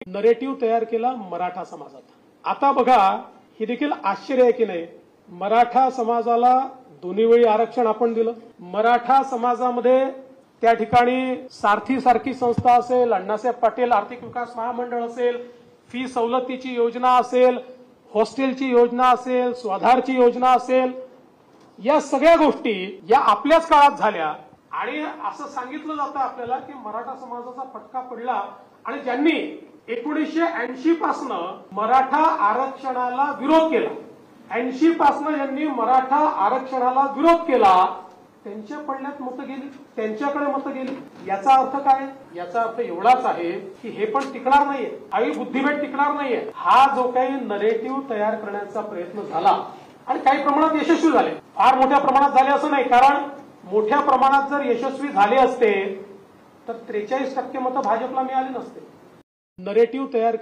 Narrative तयार केला मराठा समाजात। आता बघा, हे देखील आश्चर्य आहे की नाही, मराठा समाजाला दोन्ही वेळी आरक्षण आपण दिलं। मराठा समाजामध्ये त्या ठिकाणी सारथी संस्था असेल, अण्णासाहेब पाटील आर्थिक विकास महामंडळ असेल, फी सवलतीची योजना असेल, हॉस्टेलची योजना असेल, स्वाधारची योजना असेल, या सगळ्या गोष्टी या आपल्याच काळात झाल्या। आणि असं सांगितलं जातं आपल्याला की मराठा समाजाचा फटका पडला आणि ज्यांनी 1980 पासून मराठा आरक्षणाला विरोध केला, 80 पासून ज्यांनी मराठा आरक्षणाला विरोध केला, त्यांच्या पडल्यात मतं गेली, त्यांच्याकडे मतं गेली। याचा अर्थ काय? याचा अर्थ एवढाच आहे की हे पण टिकणार नाहीये, आई बुद्धिभेद टिकणार नाहीये। हा जो काही नरेटिव्ह तयार करण्याचा प्रयत्न झाला आणि काही प्रमाणात यशस्वी झाले, फार मोठ्या प्रमाणात झाले असं नाही, कारण मोठ्या प्रमाणात जर यशस्वी झाले असते तर 43% मतं भाजपला मिळाली नसते। नरेटिव्ह तयार